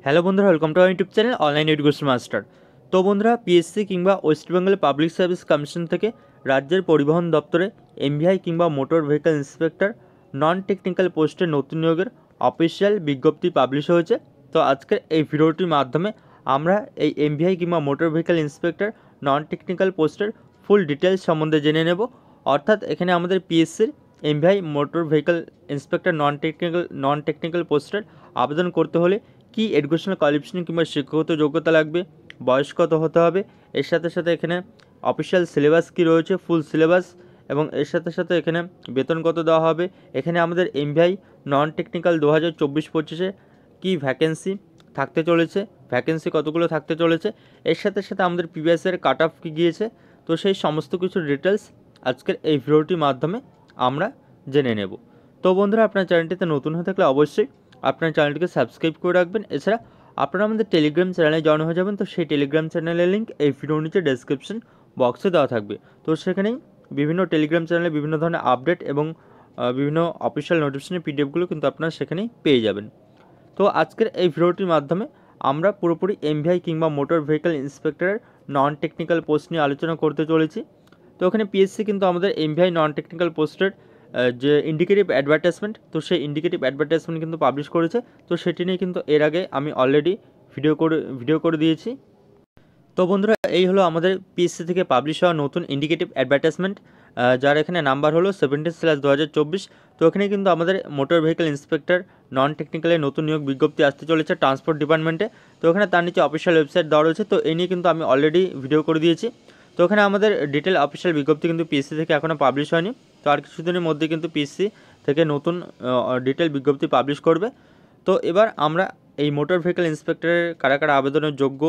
Hello বন্ধুরা, welcome to our YouTube channel online education master. তো বন্ধুরা, পিএসসি কিংবা West Bengal public service commission থেকে রাজ্যের পরিবহন দপ্তরে এমভিআই কিংবা motor vehicle inspector non technical পোস্টে নতুন নিয়োগের অফিসিয়াল বিজ্ঞপ্তি পাবলিশ হয়েছে। তো আজকের এই ভিডিওটির মাধ্যমে আমরা এই এমভিআই কিংবা motor vehicle inspector non technical পোস্টের ফুল ডিটেলস সম্বন্ধে জেনে নেব। অর্থাৎ এখানে আমাদের পিএসসির MVI motor vehicle inspector non technical পোস্টের আবেদন করতে হলে কি এডুকেশনাল কোয়ালিফিকেশন কিংবা শিক্ষাগত যোগ্যতা লাগবে, বয়স কত হতে হবে, এর সাথে সাথে এখানে অফিসিয়াল সিলেবাস কি রয়েছে, ফুল সিলেবাস, এবং এর সাথে সাথে এখানে বেতন কত দেওয়া হবে, এখানে আমাদের এমভিআই নন টেকনিক্যাল 2024-25-এ কী ভ্যাকেন্সি থাকতে চলেছে, ভ্যাকেন্সি কতগুলো থাকতে চলেছে, এর সাথে সাথে আমাদের প্রিভিয়াসের কাট অফ কী গিয়েছে। তো সেই সমস্ত কিছু ডিটেলস আজকের এই ভিডিওটির মাধ্যমে আমরা জেনে নেব। তো বন্ধুরা, আপনার চ্যানেলটিতে নতুন হয়ে থাকলে অবশ্যই আপনার চ্যানেলটিকে সাবস্ক্রাইব করে রাখবেন। এছাড়া আপনারা আমাদের টেলিগ্রাম চ্যানেলে জয়েন হয়ে যাবেন। তো সেই টেলিগ্রাম চ্যানেলের লিঙ্ক এই ভিডিওর নিচে ডেসক্রিপশন বক্সে দেওয়া থাকবে। তো সেখানেই বিভিন্ন টেলিগ্রাম চ্যানেলে বিভিন্ন ধরনের আপডেট এবং বিভিন্ন অফিসিয়াল নোটিফিকেশনের পিডিএফগুলো কিন্তু আপনারা সেখানেই পেয়ে যাবেন। তো আজকের এই ভিডিওটির মাধ্যমে আমরা পুরোপুরি এমভিআই কিংবা মোটর ভেহিকল ইন্সপেক্টরের নন টেকনিক্যাল পোস্ট নিয়ে আলোচনা করতে চলেছি। তো এখানে পিএসসি কিন্তু আমাদের এমভিআই নন টেকনিক্যাল পোস্টের যে ইন্ডিকেটিভ অ্যাডভার্টাইজমেন্ট, তো সেই ইন্ডিকেটিভ অ্যাডভার্টাইজমেন্ট কিন্তু পাবলিশ করেছে। তো সেটি নিয়ে কিন্তু এর আগে আমি অলরেডি ভিডিও করে দিয়েছি। তো বন্ধুরা, এই হলো আমাদের পিএসসি থেকে পাবলিশ হওয়া নতুন ইন্ডিকেটিভ অ্যাডভার্টাইজমেন্ট, যার এখানে নাম্বার হলো 17/2024। তো এখানে কিন্তু আমাদের মোটর ভেহিকল ইন্সপেক্টর নন টেকনিক্যালের নতুন নিয়োগ বিজ্ঞপ্তি আসতে চলেছে ট্রান্সপোর্ট ডিপার্টমেন্টে। তো এখানে তার নিচে অফিসিয়াল ওয়েবসাইট দেওয়া রয়েছে। তো এই নিয়ে কিন্তু আমি অলরেডি ভিডিও করে দিয়েছি। তো এখানে আমাদের ডিটেল অফিসিয়াল বিজ্ঞপ্তি কিন্তু পিএসসি থেকে এখনও পাবলিশ হয়নি। তো আর কিছুদিনের মধ্যে কিন্তু পিএসসি থেকে নতুন ডিটেল বিজ্ঞপ্তি পাবলিশ করবে। তো এবার আমরা এই মোটর ভেহিকল ইন্সপেক্টরের কারা কারা আবেদনের যোগ্য,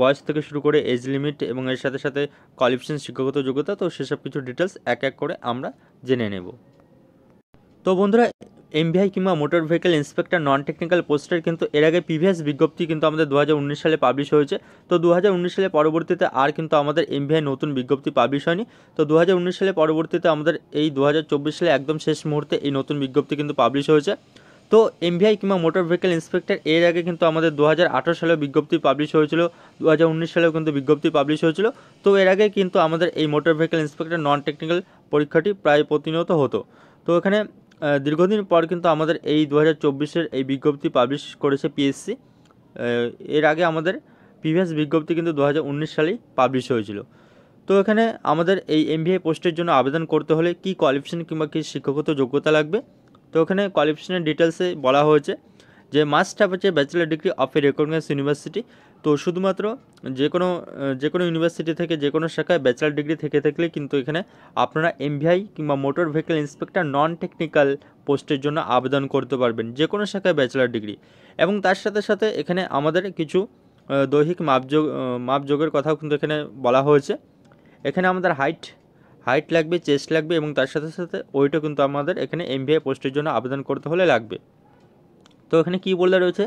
বয়স থেকে শুরু করে এজ লিমিট এবং এর সাথে সাথে কোয়ালিফিকেশন, শিক্ষাগত যোগ্যতা, তো সেসব কিছু ডিটেলস এক এক করে আমরা জেনে নেব। তো বন্ধুরা, এমভিআই কিংবা motor vehicle inspector non technical পোস্টের কিন্তু এর আগে প্রিভিয়াস বিজ্ঞপ্তি কিন্তু আমাদের 2019 সালে পাবলিশ হয়েছে। তো 2019 সালে পরবর্তীতে আর কিন্তু আমাদের এমভিআই নতুন বিজ্ঞপ্তি পাবলিশ হয়নি। তো 2019 সালে পরবর্তীতে আমাদের এই 2024 সালে একদম শেষ মুহূর্তে এই নতুন বিজ্ঞপ্তি কিন্তু পাবলিশ হয়েছে। তো এমভিআই কিংবা মোটর ভেহিকল ইন্সপেক্টর এর আগে কিন্তু আমাদের 2018 সালেও বিজ্ঞপ্তি পাবলিশ হয়েছিল, 2019 সালেও কিন্তু বিজ্ঞপ্তি পাবলিশ হয়েছিল। তো এর আগে কিন্তু আমাদের এই motor vehicle inspector non technical পরীক্ষাটি প্রায় প্রতিনিয়ত হতো। তো এখানে দীর্ঘদিন পর কিন্তু আমাদের এই 2024-এর এই বিজ্ঞপ্তি পাবলিশ করেছে পিএসসি। এর আগে আমাদের প্রিভিয়াস বিজ্ঞপ্তি কিন্তু 2019 সালেই পাবলিশ হয়েছিল। তো এখানে আমাদের এই এমভিআই পোস্টের জন্য আবেদন করতে হলে কি কোয়ালিফিকেশন কিংবা কী শিক্ষাগত যোগ্যতা লাগবে। তো এখানে কোয়ালিফিকেশনের ডিটেলসে বলা হয়েছে যে must have a bachelor degree of A recognized university. তো শুধুমাত্র যে কোনো ইউনিভার্সিটি থেকে যে কোনো শাখায় ব্যাচেলার ডিগ্রি থেকে থাকলে কিন্তু এখানে আপনারা এমভিআই কিংবা motor vehicle inspector non technical পোস্টের জন্য আবেদন করতে পারবেন, যে কোনো শাখায় ব্যাচেলার ডিগ্রি। এবং তার সাথে সাথে এখানে আমাদের কিছু দৈহিক মাপযোগের কথাও কিন্তু এখানে বলা হয়েছে। এখানে আমাদের হাইট লাগবে, চেস্ট লাগবে, এবং তার সাথে সাথে ওইটা কিন্তু আমাদের এখানে এমভিআই পোস্টের জন্য আবেদন করতে হলে লাগবে। তো এখানে কী বলে রয়েছে,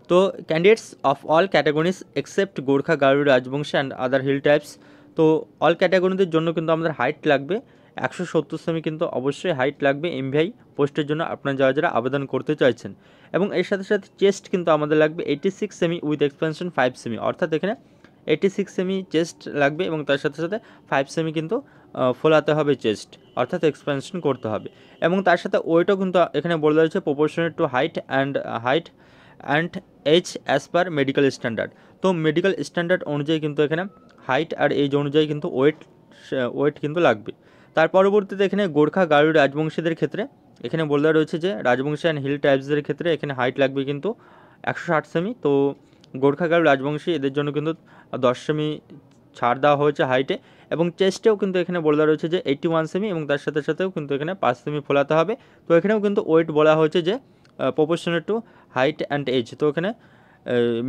তো candidates of all categories except Gorkha, গারুড়, Rajbanshi and other hill types. তো অল ক্যাটাগরিদের জন্য কিন্তু আমাদের হাইট লাগবে 170 সেমি, কিন্তু অবশ্যই হাইট লাগবে এমভিআই পোস্টের জন্য আপনারা যারা আবেদন করতে চাইছেন। এবং এর সাথে সাথে চেস্ট কিন্তু আমাদের লাগবে 86 সেমি উইথ এক্সপেনশন 5 সেমি, অর্থাৎ এখানে 86 সেমি চেস্ট লাগবে এবং তার সাথে সাথে 5 সেমি কিন্তু ফোলাতে হবে চেস্ট, অর্থাৎ এক্সপেনশন করতে হবে। এবং তার সাথে ওয়েটও কিন্তু এখানে বলে রয়েছে proportionate to height and age as per medical standard. তো মেডিকেল স্ট্যান্ডার্ড অনুযায়ী কিন্তু এখানে হাইট আর এজ অনুযায়ী কিন্তু ওয়েট কিন্তু লাগবে। তার পরবর্তীতে এখানে গোর্খা, গারুড়, রাজবংশীদের ক্ষেত্রে এখানে বলে রয়েছে যে রাজবংশী অ্যান্ড হিল টাইপসদের ক্ষেত্রে এখানে হাইট লাগবে কিন্তু 160 সেমি। তো গোর্খা, গারুড়, রাজবংশী এদের জন্য কিন্তু 10 সেমি ছাড় দেওয়া হয়েছে হাইটে। এবং চেস্টেও কিন্তু এখানে বলা রয়েছে যে 81 সেমি, এবং তার সাথে সাথেও কিন্তু এখানে 5 সেমি ফোলাতে হবে। তো এখানেও কিন্তু ওয়েট বলা হয়েছে যে proportionate to height and age. তো এখানে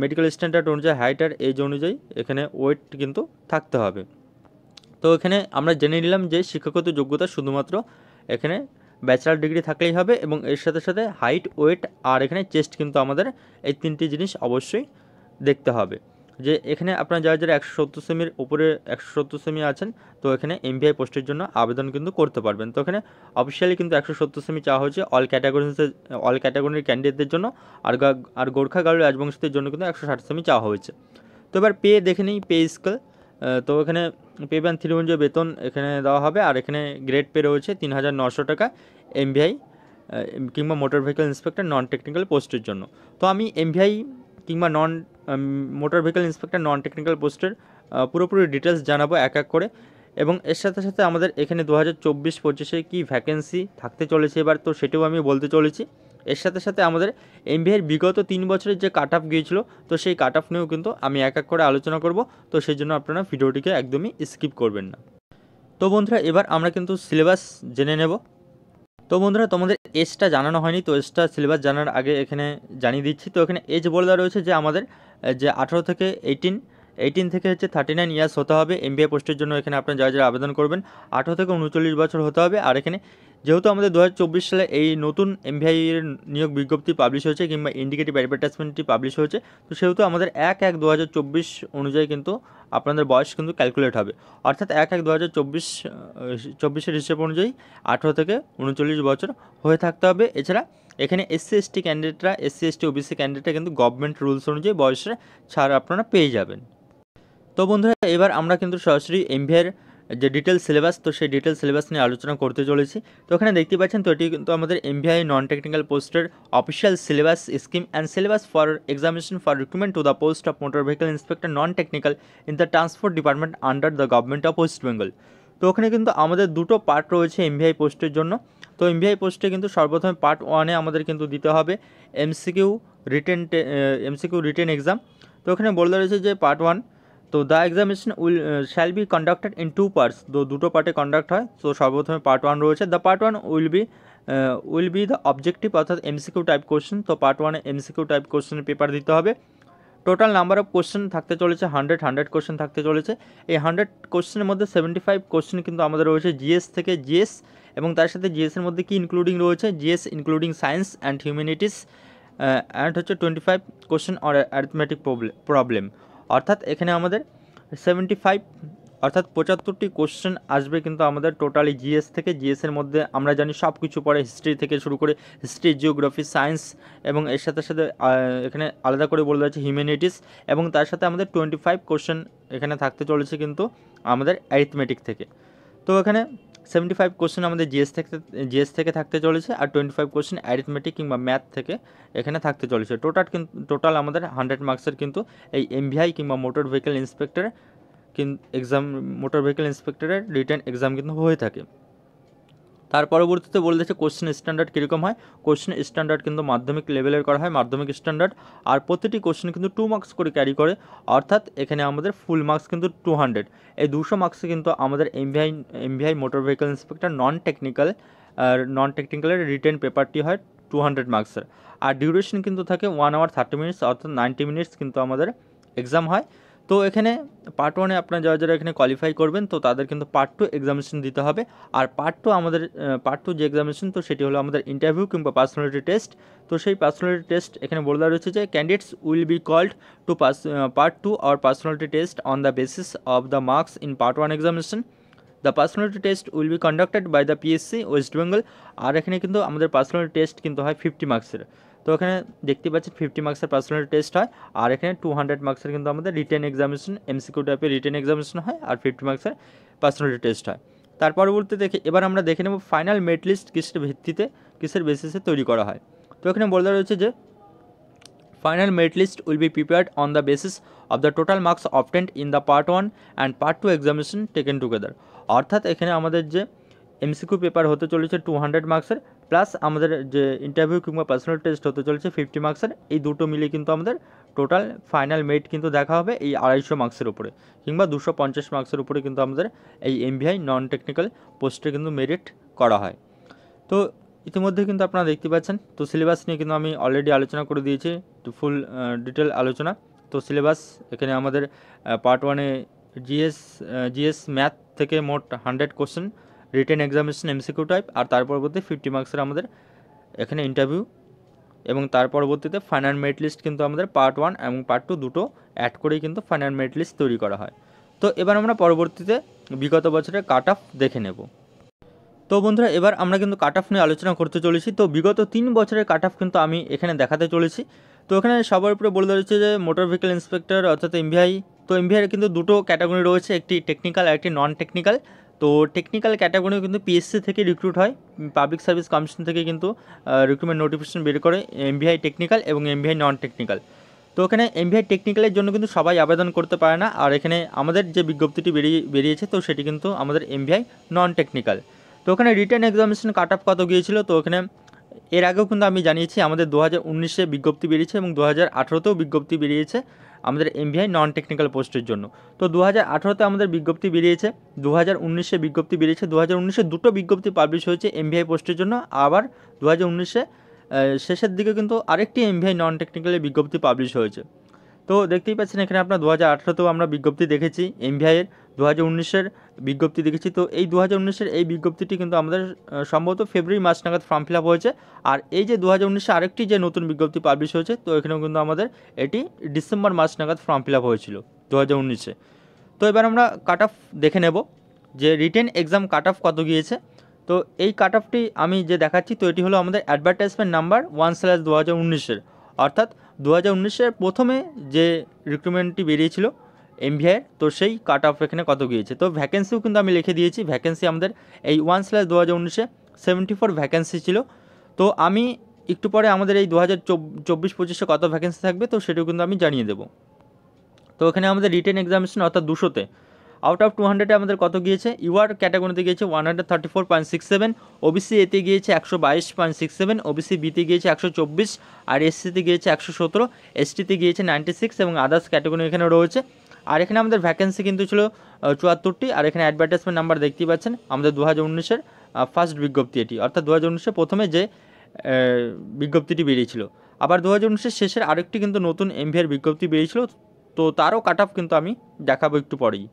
মেডিকেল স্ট্যান্ডার্ড অনুযায়ী হাইট আর এজ অনুযায়ী এখানে ওয়েট কিন্তু থাকতে হবে। তো এখানে আমরা জেনে নিলাম যে শিক্ষাগত যোগ্যতা শুধুমাত্র এখানে ব্যাচেলার ডিগ্রি থাকলেই হবে, এবং এর সাথে সাথে হাইট, ওয়েট আর এখানে চেস্ট কিন্তু আমাদের এই তিনটি জিনিস অবশ্যই দেখতে হবে। যে এখানে আপনারা যারা যারা 170 সেমির উপরে 170 সেমি আছেন, তো এখানে এমভিআই পোস্টের জন্য আবেদন কিন্তু করতে পারবেন। তো এখানে অফিসিয়ালি কিন্তু 170 সেমি চাওয়া হয়েছে অল ক্যাটাগরির ক্যান্ডিডেটদের জন্য, আর গোর্খা গারুল রাজবংশীদের জন্য কিন্তু 160 সেমি চাওয়া হয়েছে। তো এবার পে দেখে নিই, পে স্কেল। তো এখানে পে ব্যান 3 অনুযায়ী বেতন এখানে দেওয়া হবে, আর এখানে গ্রেড পে রয়েছে 3900 টাকা এমভিআই কিংবা motor vehicle inspector non technical পোস্টের জন্য। তো আমি এমভিআই কিংবা motor vehicle inspector non technical পোস্টের পুরোপুরি ডিটেলস জানাবো এক এক করে, এবং এর সাথে সাথে আমাদের এখানে 2024-25-এ কী ভ্যাকেন্সি থাকতে চলেছে এবার, তো সেটাও আমি বলতে চলেছি। এর সাথে সাথে আমাদের এমভিআইয়ের বিগত 3 বছরের যে কাট অফ গিয়েছিল, তো সেই কাট অফ নিয়েও কিন্তু আমি এক এক করে আলোচনা করব। তো সেই জন্য আপনারা ভিডিওটিকে একদমই স্কিপ করবেন না। তো বন্ধুরা, এবার আমরা কিন্তু সিলেবাস জেনে নেব। তো বন্ধুরা, তোমাদের এজটা জানানো হয়নি, তো এজটা সিলেবাস জানার আগে এখানে জানিয়ে দিচ্ছি। তো এখানে এজ বলে দেওয়া রয়েছে যে আমাদের যে 18 থেকে 18 থেকে হচ্ছে 39 ইয়ার্স হতে হবে এমবিএ পোস্টের জন্য। এখানে আপনারা যারা যারা আবেদন করবেন 18 থেকে 39 বছর হতে হবে। আর এখানে যেহেতু আমাদের 2024 সালে এই নতুন এমভিআইয়ের নিয়োগ বিজ্ঞপ্তি পাবলিশ হয়েছে কিংবা ইন্ডিকেটিভ অ্যাডভার্টাইজমেন্টটি পাবলিশ হয়েছে, তো সেহেতু আমাদের 1/1/2024 অনুযায়ী কিন্তু আপনাদের বয়স কিন্তু ক্যালকুলেট হবে, অর্থাৎ 1/1/2024 হিসেব অনুযায়ী 18 থেকে 39 বছর হয়ে থাকতে হবে। এছাড়া এখানে এসসি এসটি ওবিসি ক্যান্ডিডেটরা কিন্তু গভর্নমেন্ট রুলস অনুযায়ী বয়সের ছাড় আপনারা পেয়ে যাবেন। তো বন্ধুরা, এবার আমরা কিন্তু সরাসরি এমভিআইয়ের যে ডিটেল সিলেবাস, তো সেই ডিটেল সিলেবাস নিয়ে আলোচনা করতে চলেছি। তো এখানে দেখতে পাচ্ছেন, তো এটি কিন্তু আমাদের এমভিআই নন টেকনিক্যাল পোস্টের official syllabus scheme and syllabus for examination for recruitment to the post of motor vehicle inspector non technical in the transport department under the government of West Bengal. তো ওখানে কিন্তু আমাদের দুটো পার্ট রয়েছে এমভিআই পোস্টের জন্য। তো এমভিআই পোস্টে কিন্তু সর্বপ্রথমে পার্ট 1-এ আমাদের কিন্তু দিতে হবে এমসিকিউ রিটেন এক্সাম। তো ওখানে বলে রয়েছে যে পার্ট 1, তো the examination shall be conducted in 2 parts. তো দুটো পার্টে কন্ডাক্ট হয়। তো সর্বপ্রথমে পার্ট 1 রয়েছে। The part 1 will be the objective, অর্থাৎ এমসিকিউ টাইপ কোশ্চেন। তো পার্ট 1-এ এমসিকিউ টাইপ কোশ্চেনের পেপার দিতে হবে। টোটাল নাম্বার অফ কোশ্চেন থাকতে চলেছে 100 কোশ্চেন থাকতে চলেছে। এই 100 কোশ্চেনের মধ্যে 75 কোশ্চেন কিন্তু আমাদের রয়েছে জিএস থেকে, জিএস এবং তার সাথে জিএসের মধ্যে কি ইনক্লুডিং রয়েছে, GS including science and humanities, and হচ্ছে 25 কোশ্চেন অর অ্যারিথমেটিক প্রবলেম। অর্থাৎ এখানে আমাদের 75 অর্থাৎ 75টি কোশ্চেন আসবে কিন্তু আমাদের টোটালি জিএস থেকে। জিএসের মধ্যে আমরা জানি সব কিছু পড়ে, হিস্ট্রি থেকে শুরু করে হিস্ট্রি, জিওগ্রাফি, সায়েন্স, এবং এর সাথে সাথে এখানে আলাদা করে বলে যাচ্ছে হিউম্যানিটিস, এবং তার সাথে আমাদের 25 কোশ্চেন এখানে থাকতে চলেছে কিন্তু আমাদের অ্যারিথমেটিক থেকে। তো এখানে 75 কোশ্চেন আমাদের জিএস থেকে থাকতে চলেছে, আর 25 কোশ্চেন অ্যারিথমেটিক কিংবা ম্যাথ থেকে এখানে থাকতে চলেছে। টোটাল আমাদের 100 মার্কসের কিন্তু এই এমভিআই কিংবা মোটর ভেহিকল ইন্সপেক্টরের রিটেন এক্সাম কিন্তু হয়ে থাকে। তার পরবর্তীতে বলে দিচ্ছে কোশ্চেন স্ট্যান্ডার্ড কীরকম হয়। কোশ্চেন স্ট্যান্ডার্ড কিন্তু মাধ্যমিক লেভেলের করা হয়, মাধ্যমিক স্ট্যান্ডার্ড, আর প্রতিটি কোশ্চেন কিন্তু 2 মার্কস করে ক্যারি করে, অর্থাৎ এখানে আমাদের ফুল মার্কস কিন্তু 200। এই 200 মার্কসে কিন্তু আমাদের MVI motor vehicle inspector non টেকনিক্যালের রিটেন পেপারটি হয় 200 মার্কসের। আর ডিউরেশন কিন্তু থাকে 1 hour 30 minutes, অর্থাৎ 90 minutes কিন্তু আমাদের এক্সাম হয়। তো এখানে পার্ট 1-এ আপনারা যারা যারা এখানে কোয়ালিফাই করবেন, তো তাদের কিন্তু পার্ট 2 এক্সামিনেশন দিতে হবে। আর পার্ট 2 যে এক্সামিনেশন, তো সেটি হলো আমাদের ইন্টারভিউ কিংবা পার্সোনালিটি টেস্ট। তো সেই পার্সোনালিটি টেস্ট এখানে বলে দেওয়া রয়েছে যে candidates will be called to part 2 or personality test on the basis of the marks in part 1 examination. The personality test will be conducted by the PSC West Bengal. আর এখানে কিন্তু আমাদের personality test কিন্তু হয় 50 মার্কসের। তো এখানে দেখতে পাচ্ছেন 50 মার্কসের পার্সোনালিটি টেস্ট হয়, আর এখানে 200 মার্কসের কিন্তু আমাদের রিটেন এক্সামিনেশন, এমসিকিউ টাইপের রিটেন এক্সামিনেশন হয়, আর 50 মার্কসের পার্সোনালিটি টেস্ট হয়। তার পরবর্তীতে এবার আমরা দেখে নেব ফাইনাল মেরিট লিস্ট কিসের বেসিসে তৈরি করা হয়। তো এখানে বলা রয়েছে যে final merit list will be prepared on the basis of the total marks obtained in the part 1 and part 2 examination taken together. অর্থাৎ এখানে আমাদের যে এমসিকিউ পেপার হতে চলেছে 200 মার্কসের, প্লাস আমাদের যে ইন্টারভিউ কিংবা পার্সোনাল টেস্ট হতে চলেছে 50 মার্কসের, এই দুটো মিলিয়ে কিন্তু আমাদের টোটাল ফাইনাল মেরিট কিন্তু দেখা হবে এই 250 মার্কসের উপরে কিংবা 250 মার্কসের উপরে কিন্তু আমাদের এই এমভিআই নন টেকনিক্যাল পোস্টে কিন্তু মেরিট করা হয়। তো ইতিমধ্যে কিন্তু আপনারা দেখতে পাচ্ছেন, তো সিলেবাস নিয়ে কিন্তু আমি অলরেডি আলোচনা করে দিয়েছি, ফুল ডিটেল আলোচনা। তো সিলেবাস এখানে আমাদের পার্ট 1-এ জিএস ম্যাথ থেকে মোট 100 question written examination MCQ type, আর তার পরবর্তী 50 মার্কসের আমাদের এখানে ইন্টারভিউ এবং তার পরবর্তীতে ফাইনাল মেরিট লিস্ট কিন্তু আমাদের পার্ট 1 এবং পার্ট 2 দুটো অ্যাড করেই কিন্তু ফাইনাল মেরিট লিস্ট তৈরি করা হয়। তো এবার আমরা পরবর্তীতে বিগত বছরের কাট অফ দেখে নেব। তো বন্ধুরা, এবার আমরা কিন্তু কাট অফ নিয়ে আলোচনা করতে চলেছি। তো বিগত 3 বছরের কাট অফ কিন্তু আমি এখানে দেখাতে চলেছি। তো এখানে সবার উপরে বলে রয়েছে যে মোটর ভেহিকল ইন্সপেক্টর অর্থাৎ এমভিআই। তো এমভিআইয়ের কিন্তু দুটো ক্যাটাগরি রয়েছে, একটি টেকনিক্যাল আর একটি নন টেকনিক্যাল। তো টেকনিক্যাল ক্যাটাগরি কিন্তু পিএসসি থেকে রিক্রুট হয়, পাবলিক সার্ভিস কমিশন থেকে কিন্তু রিক্রুটমেন্ট নোটিফিকেশন বের করে এমভিআই টেকনিক্যাল এবং এমভিআই নন টেকনিক্যাল। তো এখানে এমভিআই টেকনিক্যালের জন্য কিন্তু সবাই আবেদন করতে পারে না, আর এখানে আমাদের যে বিজ্ঞপ্তিটি বেরিয়েছে তো সেটি কিন্তু আমাদের এমভিআই নন টেকনিক্যাল। তো ওখানে রিটেন এক্সামিনেশন কাট অফ কত গিয়েছিল, তো ওখানে এর আগেও কিন্তু আমি জানিয়েছি আমাদের 2019-এ বিজ্ঞপ্তি বেরিয়েছে এবং 2018-তেও বিজ্ঞপ্তি বেরিয়েছে আমাদের এমভিআই নন টেকনিক্যাল পোস্টের জন্য। তো 2018-তে আমাদের বিজ্ঞপ্তি বেরিয়েছে, 2019-এ বিজ্ঞপ্তি বেরিয়েছে। 2019-এ দুটো বিজ্ঞপ্তি পাবলিশ হয়েছে এমভিআই পোস্টের জন্য, আবার 2019-এ শেষের দিকে কিন্তু আরেকটি এমভিআই নন টেকনিক্যালের বিজ্ঞপ্তি পাবলিশ হয়েছে। তো দেখতেই পাচ্ছেন এখানে আপনার 2018-তেও আমরা বিজ্ঞপ্তি দেখেছি এমভিআইয়ের, 2019-এর বিজ্ঞপ্তি দেখেছি। তো এই 2019-এর এই বিজ্ঞপ্তিটি কিন্তু আমাদের সম্ভবত ফেব্রুয়ারি মাস নাগাদ ফর্ম ফিল আপ হয়েছে। আর এই যে 2019-এ আরেকটি যে নতুন বিজ্ঞপ্তি পাবলিশ হয়েছে, তো এখানেও কিন্তু আমাদের এটি ডিসেম্বর মাস নাগাদ ফর্ম ফিল আপ হয়েছিল 2019-এ। তো এবার আমরা কাট অফ দেখে নেব যে রিটেন এক্সাম কাট অফ কত গিয়েছে। তো এই কাট অফটি আমি যে দেখাচ্ছি, তো এটি হলো আমাদের অ্যাডভার্টাইজমেন্ট নাম্বার 1/2019-এর, অর্থাৎ 2019-এর প্রথমে যে রিক্রুটমেন্টটি বেরিয়েছিল এমভিআইয়ের, তো সেই কাট অফ এখানে কত গিয়েছে। তো ভ্যাকেন্সিও কিন্তু আমি লিখে দিয়েছি, ভ্যাকেন্সি আমাদের এই 1/2019-এ 74 ভ্যাকেন্সি ছিল। তো আমি একটু পরে আমাদের এই 2024-25-এ কত ভ্যাকেন্সি থাকবে তো সেটাও কিন্তু আমি জানিয়ে দেবো। তো এখানে আমাদের রিটেন এক্সামিনেশন অর্থাৎ 200-তে আউট অফ 200-এ আমাদের কত গিয়েছে, ইউআর ক্যাটাগরিতে গিয়েছে 134.67, ওবিসি এতে গিয়েছে 122.67, ওবিসি বিতে গিয়েছে 124, আর এসসিতে গিয়েছে 117, এসটিতে গিয়েছে 96 এবং আদার্স ক্যাটাগরি এখানে রয়েছে। আর এখানে আমাদের ভ্যাকেন্সি কিন্তু ছিল 74টি। আর এখানে অ্যাডভার্টাইজমেন্ট নাম্বার দেখতেই পাচ্ছেন আমাদের 2019-এর ফার্স্ট বিজ্ঞপ্তি এটি, অর্থাৎ 2019-এ প্রথমে যে বিজ্ঞপ্তিটি বেরিয়েছিল। আবার 2019-এর শেষের আরেকটি কিন্তু নতুন এমভিআর বিজ্ঞপ্তি বেরিয়েছিল, তো তারও কাট অফ কিন্তু আমি দেখাবো একটু পরেই।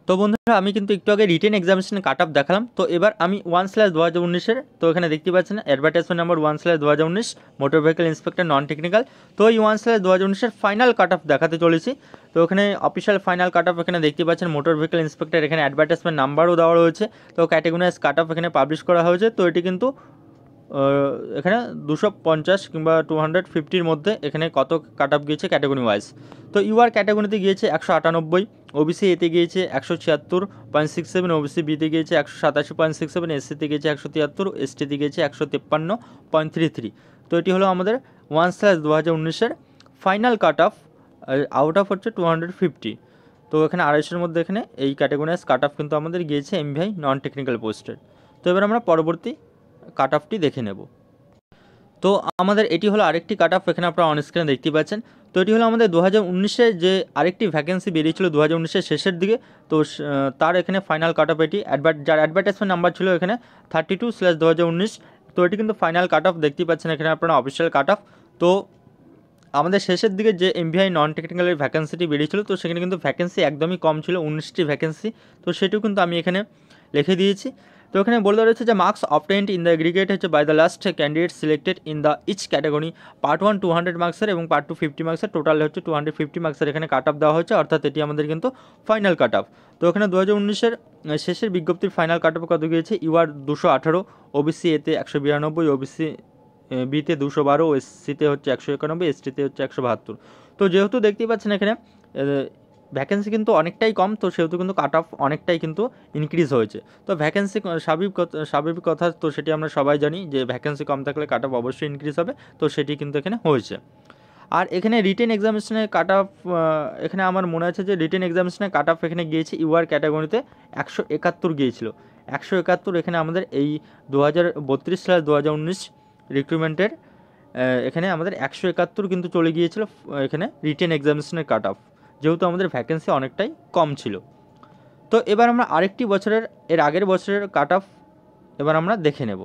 তো বন্ধুরা, আমি কিন্তু একটু আগে রিটেন এক্সামিনেশন কাট অফ দেখালাম। তো এবার আমি 1/2019-এর, তো এখানে দেখতে পাচ্ছেন advertisement number 1/2019 motor vehicle inspector non technical. তো এই 1/2019-এর ফাইনাল কাট অফ দেখাতে চলেছি। তো এখানে অফিসিয়াল ফাইনাল কাট অফ এখানে দেখতে পাচ্ছেন মোটর ভেহিকল ইন্সপেক্টর, এখানে অ্যাডভার্টাইজমেন্ট নাম্বারও দেওয়া রয়েছে। তো ক্যাটাগরিজ কাট অফ এখানে পাবলিশ করা হয়েছে। তো এটি কিন্তু এখানে 250 কিংবা 250-র মধ্যে এখানে কত কাট অফ গিয়েছে ক্যাটাগরি ওয়াইজ। তো ইউআর ক্যাটাগরিতে গিয়েছে 198, ওবিসি এতে গিয়েছে 176.67, ওবিসি বিতে গিয়েছে 187.67, এসসিতে গিয়েছে 173, এসটিতে গিয়েছে 153.33। তো এটি হলো আমাদের 1/2019-এর final cut off, out of হচ্ছে 250। তো এখানে 250-এর মধ্যে এখানে এই ক্যাটাগরিজ কাট অফ কিন্তু আমাদের গিয়েছে এমভিআই নন টেকনিক্যাল পোস্টের। তো এবার আমরা পরবর্তী কাট অফটি দেখে নেব। তো আমাদের এটি হলো আরেকটি কাট অফ, এখানে আপনারা অন স্ক্রিনে দেখতে পাচ্ছেন। তো এটি হলো আমাদের 2019-এ যে আরেকটি ভ্যাকেন্সি বেরিয়েছিল 2019-এর শেষের দিকে, তো তার এখানে ফাইনাল কাট অফ এটি, যার অ্যাডভার্টাইজমেন্ট নাম্বার ছিল এখানে 32/2019। তো এটি কিন্তু ফাইনাল কাট অফ দেখতেই পাচ্ছেন এখানে আপনারা অফিসিয়াল কাট অফ। তো আমাদের শেষের দিকে যে এমভিআই নন টেকনিক্যালের ভ্যাকেন্সিটি বেরিয়েছিল, তো সেখানে কিন্তু ভ্যাকেন্সি একদমই কম ছিল, 19টি ভ্যাকেন্সি। তো সেটিও কিন্তু আমি এখানে লিখে দিয়েছি। তো এখানে বলে রয়েছে যে marks obtained in the aggregate হচ্ছে by the last candidate selected in the each category, part 1 200 মার্কসের এবং পার্ট 2 50 মার্কসের, টোটাল হচ্ছে 250 মার্কসের এখানে কাট অফ দেওয়া হয়েছে, অর্থাৎ এটি আমাদের কিন্তু ফাইনাল কাট অফ। তো এখানে 2019-এর শেষের বিজ্ঞপ্তির ফাইনাল কাট অফ কত গিয়েছে, ইউআর 218, ওবিসি এতে 192, ওবিসি বিতে 212, এসসিতে হচ্ছে 191, এসটিতে হচ্ছে 172। তো যেহেতু দেখতেই পাচ্ছেন এখানে ভ্যাকেন্সি কিন্তু অনেকটাই কম, তো সেহেতু কিন্তু কাট অফ অনেকটাই কিন্তু ইনক্রিজ হয়েছে। তো ভ্যাকেন্সি স্বাভাবিক কথা, তো সেটি আমরা সবাই জানি যে ভ্যাকেন্সি কম থাকলে কাট অফ অবশ্যই ইনক্রিজ হবে, তো সেটি কিন্তু এখানে হয়েছে। আর এখানে রিটেন এক্সামিনেশনের কাট অফ, এখানে আমার মনে আছে যে রিটেন এক্সামিনেশনের কাট অফ এখানে গিয়েছে ইউআর ক্যাটাগরিতে 171 গিয়েছিল। 171 এখানে আমাদের এই 2032/2019 রিক্রুটমেন্টের এখানে আমাদের 171 কিন্তু চলে গিয়েছিল এখানে রিটেন এক্সামিনেশনের কাট অফ, যেহেতু আমাদের ভ্যাকেন্সি অনেকটাই কম ছিল। তো এবার আমরা আরেকটি বছরের, এর আগের বছরের কাট অফ এবার আমরা দেখে নেব।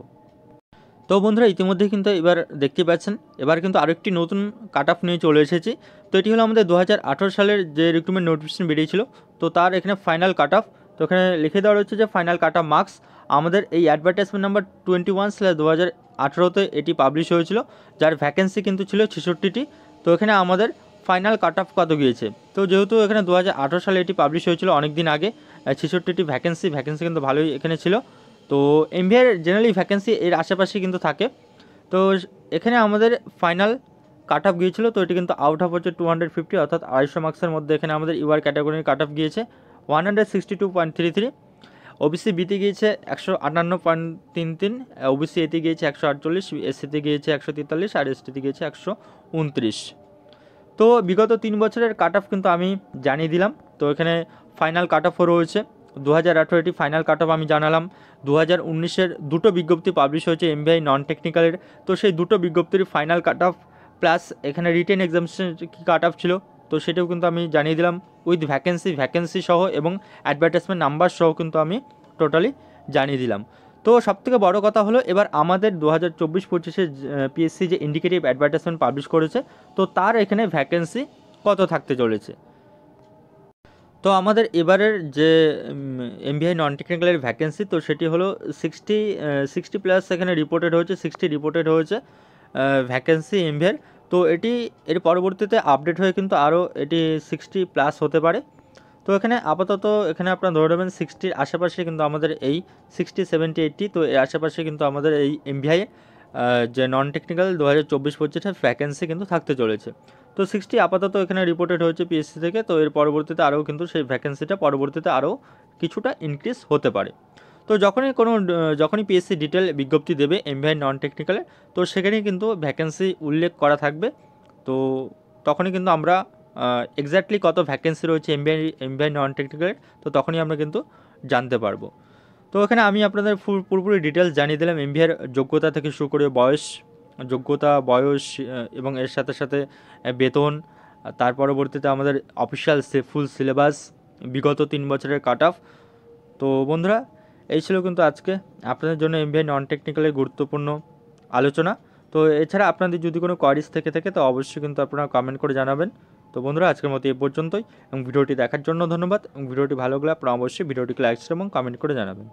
তো বন্ধুরা, ইতিমধ্যে কিন্তু এবার দেখতে পাচ্ছেন এবার কিন্তু আরেকটি নতুন কাট অফ নিয়ে চলে এসেছি। তো এটি হলো আমাদের 2018 সালের যে রিক্রুটমেন্ট নোটিফিকেশন বেরিয়েছিল, তো তার এখানে ফাইনাল কাট অফ। তো এখানে লিখে দেওয়া রয়েছে যে ফাইনাল কাট অফ মার্কস। আমাদের এই অ্যাডভার্টাইজমেন্ট নাম্বার 21/2018 এটি পাবলিশ হয়েছিল, যার ভ্যাকেন্সি কিন্তু ছিল 66টি। তো এখানে আমাদের ফাইনাল কাট অফ কত গিয়েছে, তো যেহেতু এখানে 2018 সালে এটি পাবলিশ হয়েছিল অনেক দিন আগে, 66টি ভ্যাকেন্সি কিন্তু ভালোই এখানে ছিল। তো এমবিআই জেনারেলি ভ্যাকেন্সি এর আশেপাশে কিন্তু থাকে। তো এখানে আমাদের ফাইনাল কাট অফ গিয়েছিল, তো এটি কিন্তু আউট অফ হচ্ছে 250, অর্থাৎ 250 মার্কসের মধ্যে এখানে আমাদের ইউআর ক্যাটাগরির কাট অফ গিয়েছে 162.33। ওবিসি বিতে গিয়েছে 158.33, ওবিসি এতে গিয়েছে 148, এসসিতে গিয়েছে 143, আর এসটিতে গিয়েছে 129। তো বিগত 3 বছরের কাট অফ কিন্তু আমি জানিয়ে দিলাম। তো এখানে ফাইনাল কাট অফও রয়েছে 2018 এটি ফাইনাল কাট অফ আমি জানালাম। 2019-এর দুটো বিজ্ঞপ্তি পাবলিশ হয়েছে এমবিআই নন টেকনিক্যালের, তো সেই দুটো বিজ্ঞপ্তির ফাইনাল কাট অফ প্লাস এখানে রিটেন এক্সামিনেশন কী কাট অফ ছিল, তো সেটাও কিন্তু আমি জানিয়ে দিলাম উইথ ভ্যাকেন্সি সহ এবং অ্যাডভার্টাইজমেন্ট নাম্বার সহ কিন্তু আমি টোটালি জানিয়ে দিলাম। তো সবথেকে বড় কথা হলো এবার আমাদের 2024-25-এ পিএসসি যে ইন্ডিকেটিভ অ্যাডভার্টাইজমেন্ট পাবলিশ করেছে, তো তার এখানে ভ্যাকেন্সি কত থাকতে চলেছে। তো আমাদের এবারের যে এমবিআই নন টেকনিক্যালের ভ্যাকেন্সি, তো সেটি হলো 60 প্লাস এখানে রিপোর্টেড হয়েছে, 60 রিপোর্টেড হয়েছে ভ্যাকেন্সি এমবিআইয়ের। তো এটি এর পরবর্তীতে আপডেট হয়ে কিন্তু আরও এটি 60 প্লাস হতে পারে। তো এখানে আপাতত এখানে আপনারা ধরে নেবেন 60-র আশেপাশে কিন্তু আমাদের এই 60, 70, 80, তো এর আশেপাশে কিন্তু আমাদের এই এমবিআই যে নন টেকনিক্যাল 2024-25-এর ভ্যাকেন্সি কিন্তু থাকতে চলেছে। তো 60 আপাতত এখানে রিপোর্টেড হয়েছে পিএসসি থেকে, তো এর পরবর্তীতে আরও কিন্তু সেই ভ্যাকেন্সিটা পরবর্তীতে আরও কিছুটা ইনক্রিজ হতে পারে। তো যখনই পিএসসি ডিটেল বিজ্ঞপ্তি দেবে এমবিআই নন টেকনিক্যালে, তো সেখানেই কিন্তু ভ্যাকেন্সি উল্লেখ করা থাকবে। তো তখনই কিন্তু আমরা এক্স্যাক্টলি কত ভ্যাকেন্সি রয়েছে এমবিআই নন টেকনিক্যালের, তো তখনই আমরা কিন্তু জানতে পারবো। তো এখানে আমি আপনাদের পুরোপুরি ডিটেলস জানিয়ে দিলাম এমবিআইয়ের যোগ্যতা থেকে শুরু করে বয়স এবং এর সাথে সাথে বেতন, তার পরবর্তীতে আমাদের অফিসিয়াল ফুল সিলেবাস, বিগত 3 বছরের কাট অফ। তো বন্ধুরা, এই ছিল কিন্তু আজকে আপনাদের জন্য এমবিআই নন টেকনিক্যালের গুরুত্বপূর্ণ আলোচনা। তো এছাড়া আপনাদের যদি কোনো কোয়ারিজ থেকে থাকে তো অবশ্যই কিন্তু আপনারা কমেন্ট করে জানাবেন। তো বন্ধুরা, আজকের মতো এই পর্যন্তই, এবং ভিডিওটি দেখার জন্য ধন্যবাদ। এবং ভিডিওটি ভালো লাগলে আপনারা অবশ্যই ভিডিওটিকে লাইক এবং কমেন্ট করে জানাবেন।